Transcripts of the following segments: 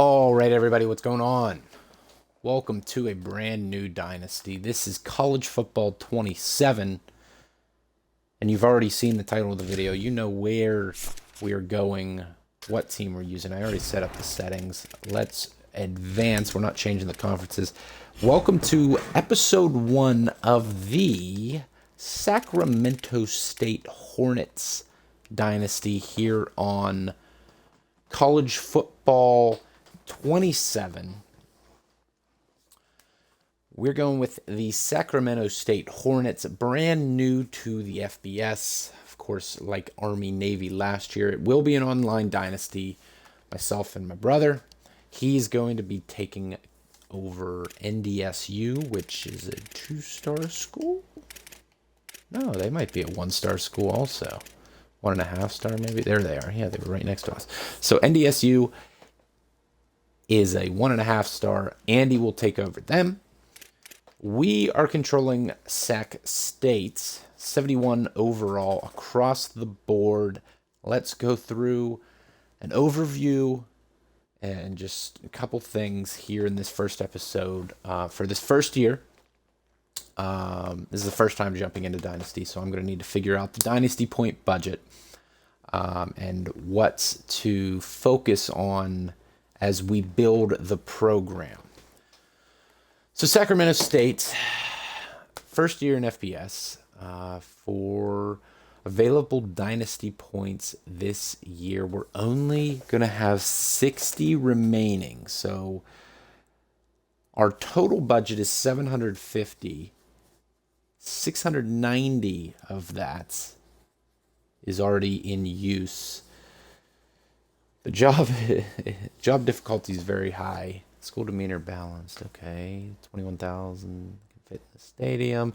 All right, everybody, what's going on? Welcome to a brand new Dynasty. This is College Football 27, and you've already seen the title of the video. You know where we are going, what team we're using. I already set up the settings. Let's advance. We're not changing the conferences. Welcome to episode 1 of the Sacramento State Hornets Dynasty here on College Football 27. We're going with the Sacramento State Hornets, brand new to the FBS. Of course, like Army Navy last year, it will be an online dynasty. Myself and my brother. He's going to be taking over NDSU, which is a 2-star school. No, they might be a 1-star school also. 1.5-star maybe. There they are. Yeah, they were right next to us. So NDSU is a 1.5-star. Andy will take over them. We are controlling Sac State, 71 overall across the board. Let's go through an overview and just a couple things here in this first episode. For this first year, this is the first time jumping into Dynasty, so I'm going to need to figure out the Dynasty point budget and what to focus on as we build the program. So Sacramento State, first year in FBS, for available Dynasty points this year, we're only going to have 60 remaining. So our total budget is 750. 690 of that is already in use. The job difficulty is very high. School demeanor balanced. Okay, 21,000 can fit in the stadium.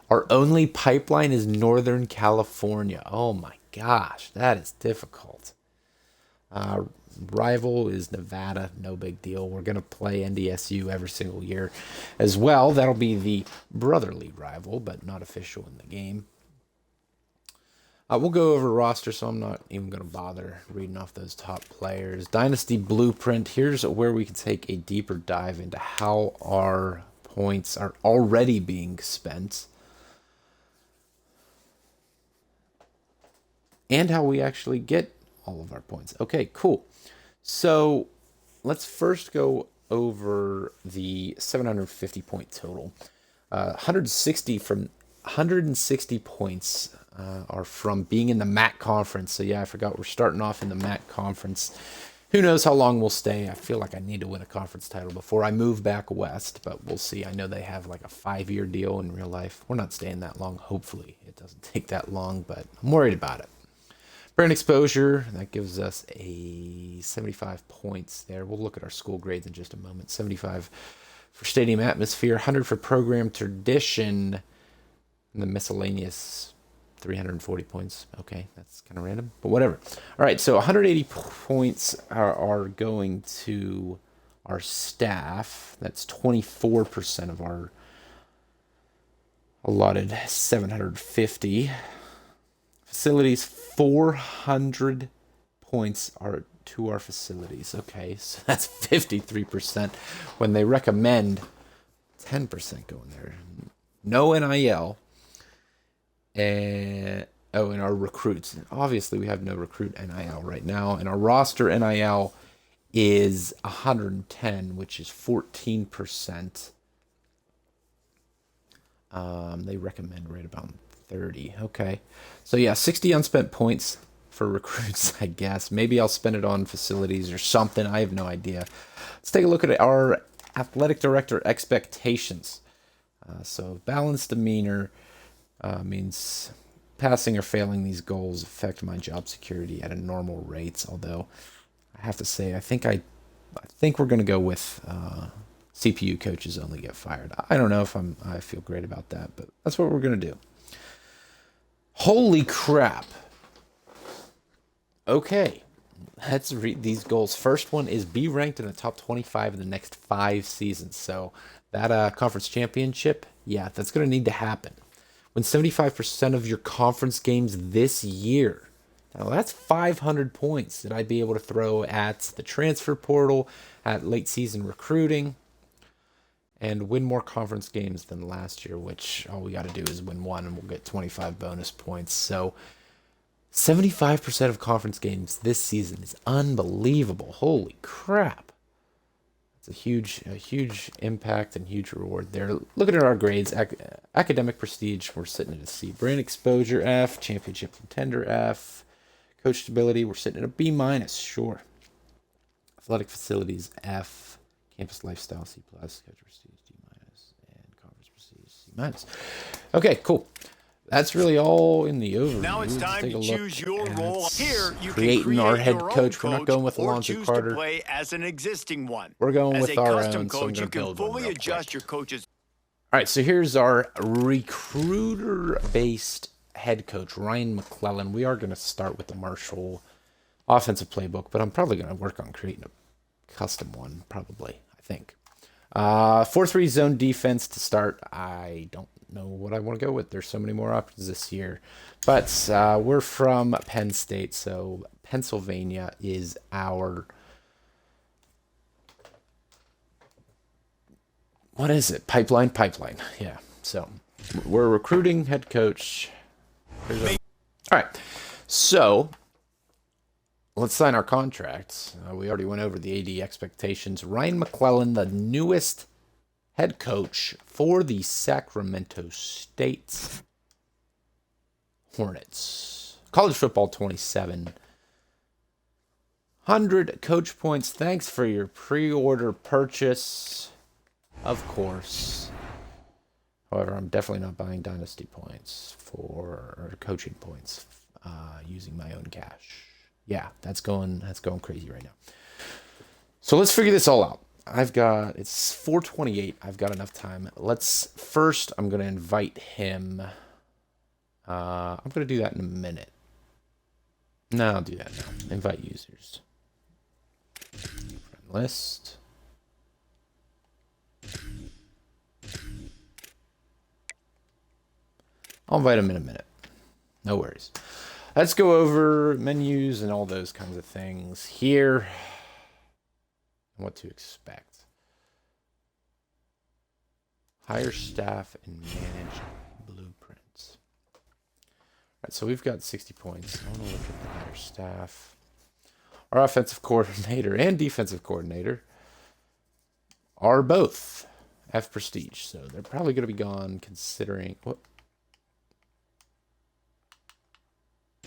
Our only pipeline is Northern California. Oh my gosh, that is difficult. Rival is Nevada. No big deal. We're going to play NDSU every single year as well. That'll be the brotherly rival, but not official in the game. We'll go over roster, so I'm not even going to bother reading off those top players. Dynasty Blueprint. Here's where we can take a deeper dive into how our points are already being spent and how we actually get all of our points. Okay, cool. So let's first go over the 750 point total. 160 points are from being in the MAC conference. So yeah, I forgot we're starting off in the MAC conference. Who knows how long we'll stay? I feel like I need to win a conference title before I move back west, but we'll see. I know they have like a 5-year deal in real life. We're not staying that long. Hopefully it doesn't take that long, but I'm worried about it. Brand exposure, that gives us a 75 points there. We'll look at our school grades in just a moment. 75 for stadium atmosphere, 100 for program tradition, and the miscellaneous 340 points. Okay, that's kind of random, but whatever. All right, so 180 points are going to our staff. That's 24% of our allotted 750. Facilities, 400 points are to our facilities. Okay, so that's 53% when they recommend 10% going there. No NIL. And our recruits. Obviously, we have no recruit NIL right now. And our roster NIL is 110, which is 14%. They recommend right about 30. Okay. So yeah, 60 unspent points for recruits, I guess. Maybe I'll spend it on facilities or something. I have no idea. Let's take a look at our athletic director expectations. So balanced demeanor means passing or failing these goals affect my job security at a normal rates. Although I have to say, I think we're going to go with CPU coaches only get fired. I don't know if I feel great about that, but that's what we're going to do. Holy crap. Okay, let's read these goals. First one is be ranked in the top 25 in the next 5 seasons. So that conference championship, yeah, that's going to need to happen. Win 75% of your conference games this year. Now that's 500 points that I'd be able to throw at the transfer portal, at late season recruiting, and win more conference games than last year, which all we got to do is win one and we'll get 25 bonus points. So 75% of conference games this season is unbelievable. Holy crap. It's a huge impact and huge reward there. Looking at our grades, academic prestige, we're sitting at a C. Brand exposure, F. Championship contender, F. Coach stability, we're sitting at a B-, sure. Athletic facilities, F. Campus lifestyle, C+. Coach prestige, D-, and conference prestige, C-. Okay, cool. That's really all in the overview. Now it's time to choose your role. Here, you creating can create our head your coach. Own We're not going with or Alonzo choose Carter. To play as an existing one. We're going with our own. Coach, So I'm you can fully adjust your coaches. All right, so here's our recruiter-based head coach, Ryan McClellan. We are going to start with the Marshall offensive playbook, but I'm probably going to work on creating a custom one, probably, I think. 4-3 zone defense to start. I don't know what I want to go with. There's so many more options this year. But we're from Penn State, so Pennsylvania is our... What is it? Pipeline. Yeah. So we're recruiting head coach. All right. So let's sign our contracts. We already went over the AD expectations. Ryan McClellan, the newest head coach for the Sacramento State Hornets. College football 2,700 coach points. Thanks for your pre-order purchase. Of course. However, I'm definitely not buying Dynasty points or coaching points using my own cash. Yeah, that's going crazy right now. So let's figure this all out. It's 4:28. I've got enough time. I'm going to invite him. I'm going to do that in a minute. No, I'll do that now. Invite users. Friend list. I'll invite him in a minute. No worries. Let's go over menus and all those kinds of things here. And what to expect. Hire staff and manage blueprints. All right, so we've got 60 points. I want to look at the hire staff. Our offensive coordinator and defensive coordinator are both F prestige. So they're probably going to be gone considering... What?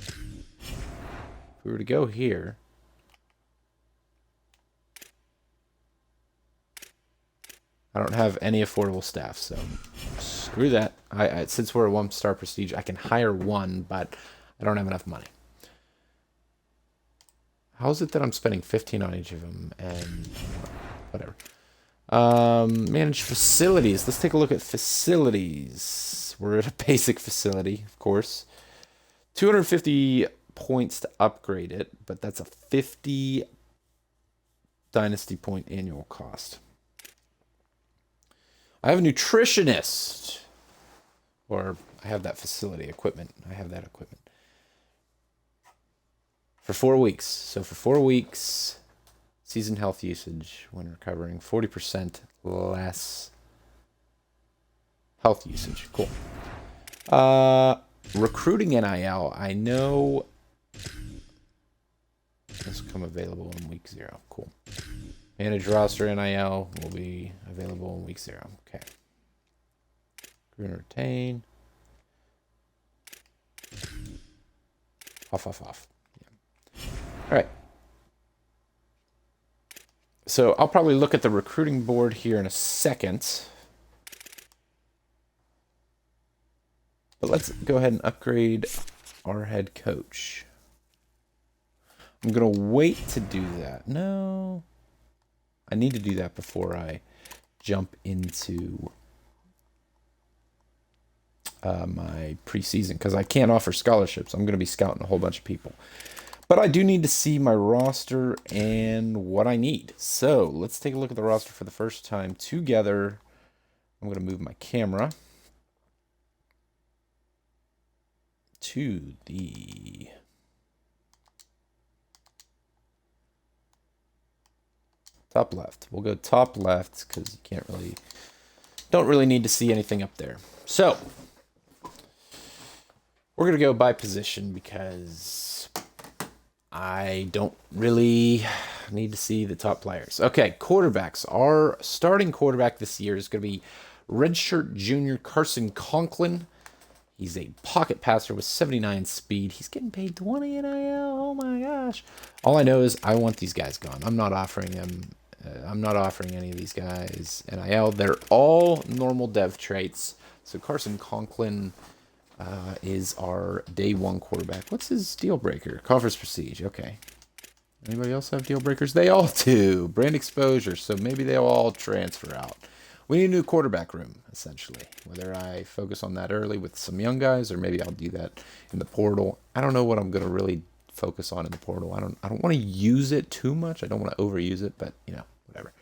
If we were to go here, I don't have any affordable staff, so screw that. Since we're a 1-star prestige, I can hire one, but I don't have enough money. How is it that I'm spending 15 on each of them and whatever? Manage facilities. Let's take a look at facilities. We're at a basic facility, of course. 250 points to upgrade it, but that's a 50 Dynasty point annual cost. I have a nutritionist, or I have that facility equipment. I have that equipment for 4 weeks. So for 4 weeks, season health usage when recovering 40% less health usage. Cool. Recruiting NIL, I know this will come available in week 0. Cool. Manage roster NIL will be available in week 0. Okay. Recruit and retain. Off. Yeah. All right. So I'll probably look at the recruiting board here in a second. But let's go ahead and upgrade our head coach. I'm going to wait to do that. No. I need to do that before I jump into my preseason, because I can't offer scholarships. I'm going to be scouting a whole bunch of people. But I do need to see my roster and what I need. So let's take a look at the roster for the first time together. I'm going to move my camera to the Top left. We'll go top left because you don't really need to see anything up there. So we're going to go by position because I don't really need to see the top players. Okay, quarterbacks. Our starting quarterback this year is going to be redshirt junior Carson Conklin. He's a pocket passer with 79 speed. He's getting paid 20 NIL. Oh my gosh. All I know is I want these guys gone. I'm not offering them. I'm not offering any of these guys NIL. They're all normal dev traits. So Carson Conklin is our day one quarterback. What's his deal breaker? Conference prestige. Okay. Anybody else have deal breakers? They all do. Brand exposure. So maybe they'll all transfer out. We need a new quarterback room, essentially. Whether I focus on that early with some young guys, or maybe I'll do that in the portal. I don't know what I'm going to really focus on in the portal. I don't want to use it too much. I don't want to overuse it, but whatever.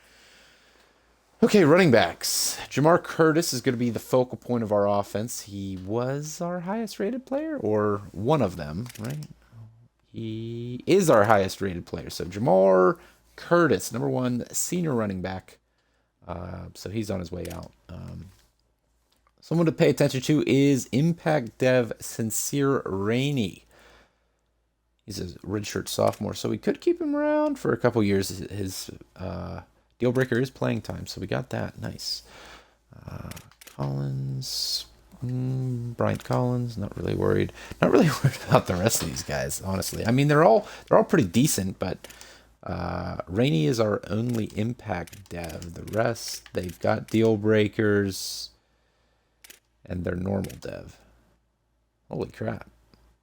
Okay, running backs. Jamar Curtis is going to be the focal point of our offense. He was our highest rated player, or one of them, right? He is our highest rated player. So Jamar Curtis, number one senior running back. So he's on his way out. Someone to pay attention to is Impact Dev Sincere Rainey. He's a redshirt sophomore, so we could keep him around for a couple years. His deal breaker is playing time, so we got that. Nice. Collins, Bryant Collins. Not really worried. Not really worried about the rest of these guys, honestly. I mean, they're all pretty decent, but. Rainey is our only impact dev. The rest, they've got deal breakers, and they're normal dev. Holy crap.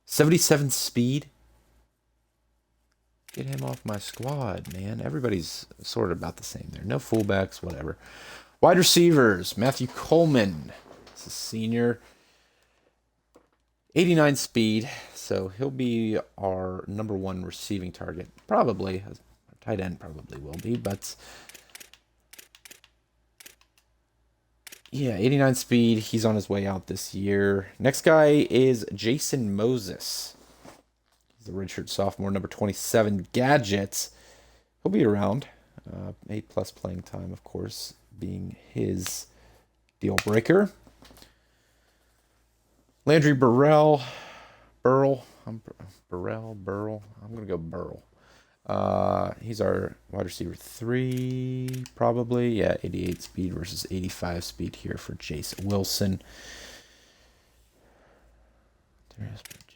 77 speed? Get him off my squad, man. Everybody's sort of about the same there. No fullbacks, whatever. Wide receivers, Matthew Coleman. This is senior. 89 speed, so he'll be our number one receiving target. Probably. Tight end probably will be, but yeah, 89 speed. He's on his way out this year. Next guy is Jason Moses. He's the redshirt sophomore, number 27. Gadgets. He'll be around. 8+ playing time, of course, being his deal breaker. Landry Burrell. I'm going to go Burrell. He's our wide receiver 3, probably. Yeah, 88 speed versus 85 speed here for Jason Wilson.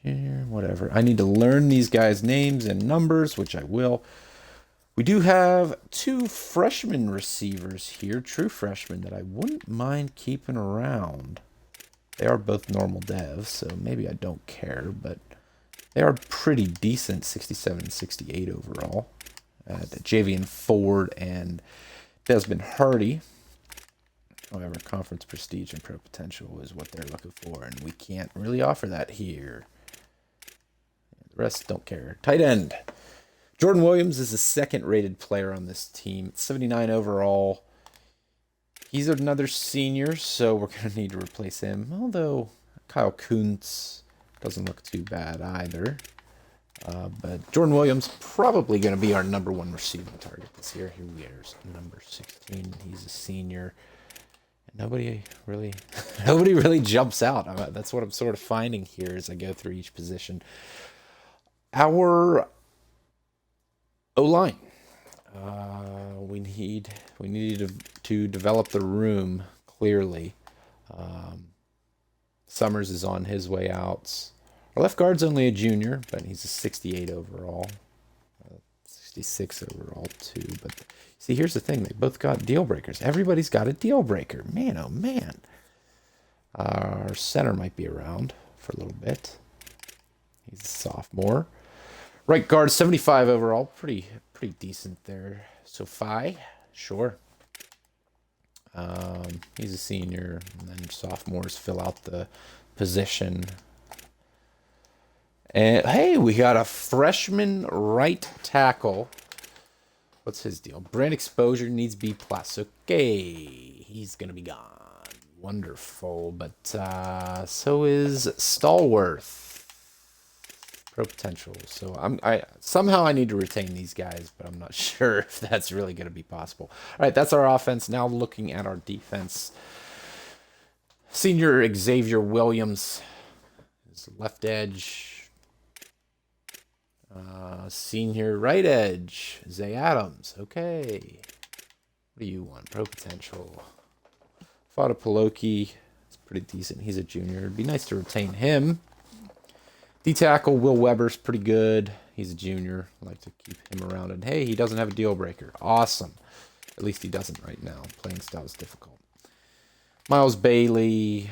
Whatever. I need to learn these guys' names and numbers, which I will. We do have 2 freshman receivers here, true freshmen, that I wouldn't mind keeping around. They are both normal devs, so maybe I don't care, but they are pretty decent, 67 and 68 overall. Javian Ford and Desmond Hardy. However, conference prestige and pro potential is what they're looking for, and we can't really offer that here. The rest don't care. Tight end. Jordan Williams is the second-rated player on this team. 79 overall. He's another senior, so we're going to need to replace him. Although Kyle Kuntz doesn't look too bad either. But Jordan Williams probably going to be our number one receiving target this year. Here we are, number 16. He's a senior. And nobody really jumps out. That's what I'm sort of finding here as I go through each position. Our O-line. We need to develop the room clearly. Summers is on his way out. Our left guard's only a junior, but he's a 68 overall. 66 overall, too. But see, here's the thing. They both got deal breakers. Everybody's got a deal breaker. Man, oh, man. Our center might be around for a little bit. He's a sophomore. Right guard, 75 overall. Pretty decent there. Sophie, sure. He's a senior, and then sophomores fill out the position. And hey, we got a freshman right tackle. What's his deal? Brand exposure needs B+. Okay, he's gonna be gone. Wonderful, but so is Stallworth. Pro potential. So I somehow I need to retain these guys, but I'm not sure if that's really going to be possible. All right, that's our offense. Now looking at our defense. Senior Xavier Williams is left edge. Senior right edge, Zay Adams. Okay. What do you want? Pro potential. Fada Paloki. It's pretty decent. He's a junior. It'd be nice to retain him. D-tackle, Will Weber's pretty good. He's a junior. I like to keep him around. And hey, he doesn't have a deal breaker. Awesome. At least he doesn't right now. Playing style is difficult. Miles Bailey.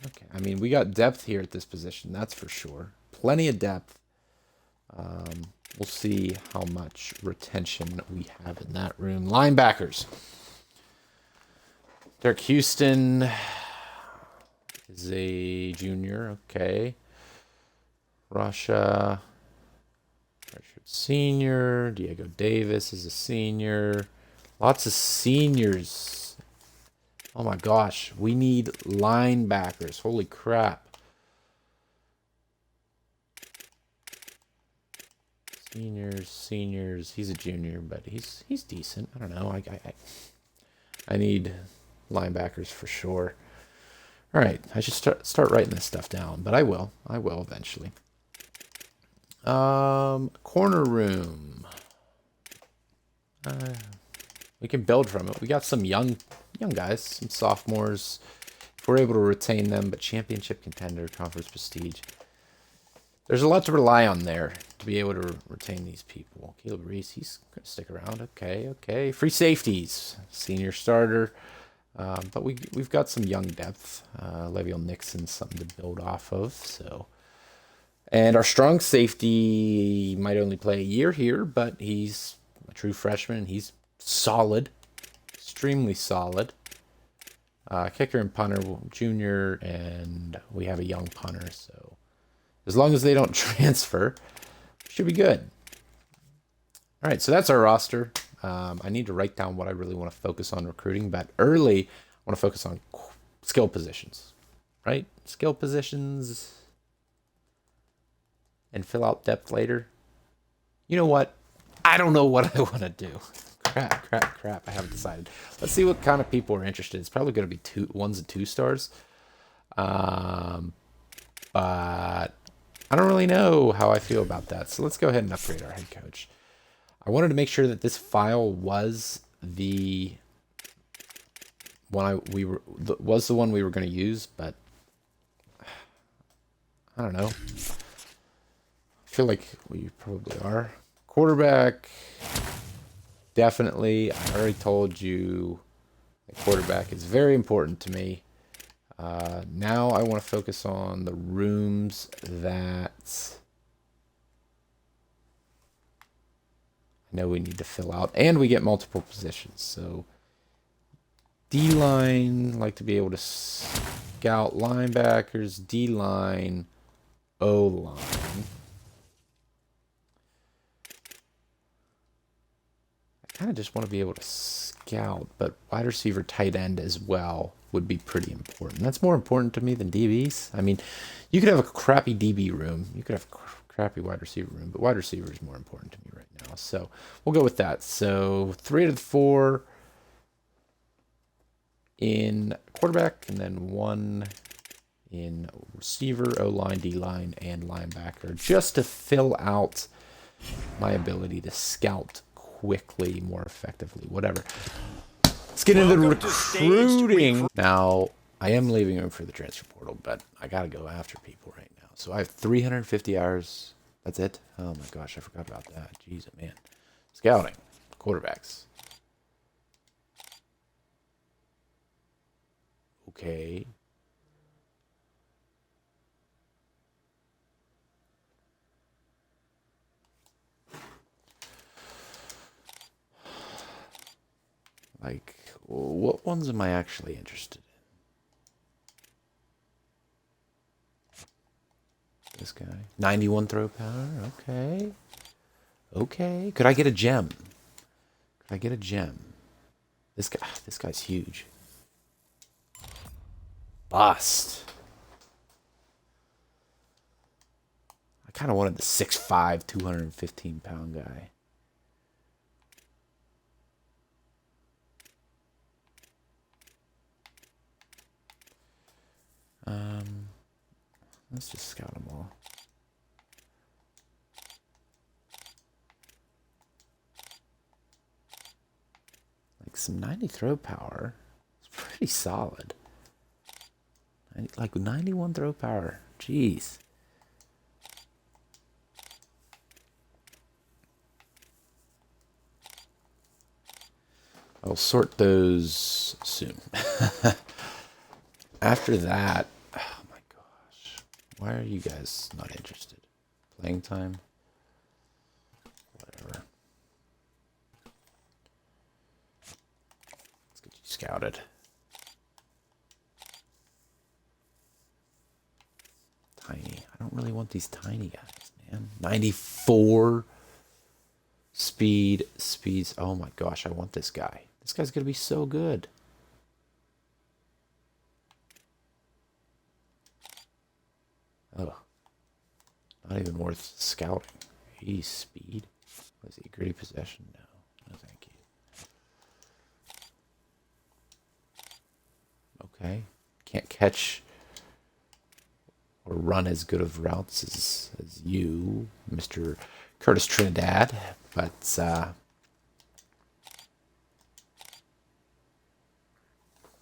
Okay, I mean, we got depth here at this position. That's for sure. Plenty of depth. We'll see how much retention we have in that room. Linebackers. Derek Houston is a junior. Okay. Russia. Richard Senior. Diego Davis is a senior. Lots of seniors. Oh my gosh. We need linebackers. Holy crap. Seniors. He's a junior, but he's decent. I don't know. I need linebackers for sure. All right, I should start writing this stuff down, but I will eventually. Corner room. We can build from it. We got some young guys, some sophomores. If we're able to retain them, but championship contender, conference prestige. There's a lot to rely on there to be able to retain these people. Caleb Reese, he's going to stick around. Okay. Free safeties, senior starter. But we've got some young depth. Le'Veon Nixon's something to build off of. So, and our strong safety might only play a year here, but he's a true freshman. He's solid, extremely solid. Kicker and punter, junior, and we have a young punter. So, as long as they don't transfer, should be good. All right, so that's our roster. I need to write down what I really want to focus on recruiting, but early, I want to focus on skill positions, right? Skill positions and fill out depth later. You know what? I don't know what I want to do. Crap. I haven't decided. Let's see what kind of people are interested. It's probably going to be 1s and 2 stars. But I don't really know how I feel about that. So let's go ahead and upgrade our head coach. I wanted to make sure that this file was the one we were going to use, but I don't know. I feel like we probably are. Quarterback, definitely. I already told you that quarterback is very important to me. Now I want to focus on the rooms that I know we need to fill out, and we get multiple positions. So D-line, like to be able to scout linebackers, D-line, O-line. I kind of just want to be able to scout, but wide receiver, tight end as well would be pretty important. That's more important to me than DBs. I mean, you could have a crappy DB room. You could have a crappy wide receiver room, but wide receiver is more important to me right now. So we'll go with that. So 3 out of 4 in quarterback, and then 1 in receiver, O-line, D-line, and linebacker, just to fill out my ability to scout quickly, more effectively, whatever. Let's get into the recruiting. Now, I am leaving room for the transfer portal, but I got to go after people right now. So I have 350 hours. That's it? Oh my gosh, I forgot about that. Jeez, man. Scouting. Quarterbacks. Okay. Like, what ones am I actually interested in? This guy. 91 throw power. Okay. Okay. Could I get a gem? Could I get a gem? This guy's huge. Bust. kind of wanted the 6'5", 215-pound guy. Let's just scout them all. Like some 90 throw power. It's pretty solid. Like 91 throw power. Jeez. I'll sort those soon. After that, oh my gosh. Why are you guys not interested? Playing time? Whatever. Let's get you scouted. Tiny. I don't really want these tiny guys, man. 94 speeds. Oh my gosh, I want this guy. This guy's gonna be so good. Oh, not even worth scouting. He's speed. Was he gritty possession? No, no, thank you. Okay, can't catch or run as good of routes as you, Mr. Curtis Trinidad, but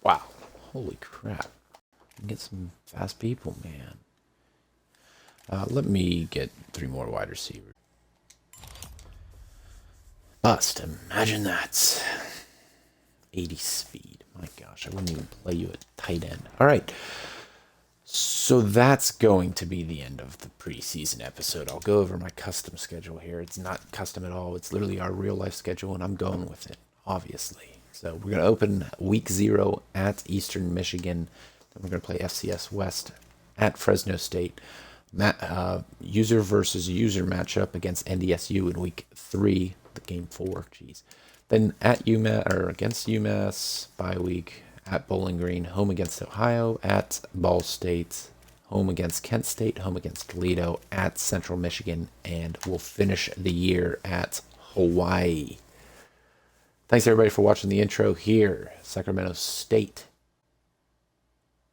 wow, holy crap. Get some fast people, man. Let me get 3 more wide receivers. Bust, imagine that. 80 speed. My gosh, I wouldn't even play you at tight end. All right. So that's going to be the end of the preseason episode. I'll go over my custom schedule here. It's not custom at all. It's literally our real life schedule, and I'm going with it, obviously. So we're going to open week 0 at Eastern Michigan. Then we're going to play FCS West at Fresno State. User versus user matchup against NDSU in week 3, the game 4. Jeez. Then at UMass or against UMass bye week. At Bowling Green, home against Ohio, at Ball State, home against Kent State, home against Toledo, at Central Michigan, and we'll finish the year at Hawaii. Thanks everybody for watching the intro here. Sacramento State.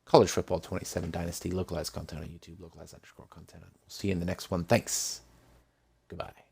College Football 27 Dynasty, localized content on YouTube, localized_content. We'll see you in the next one. Thanks. Goodbye.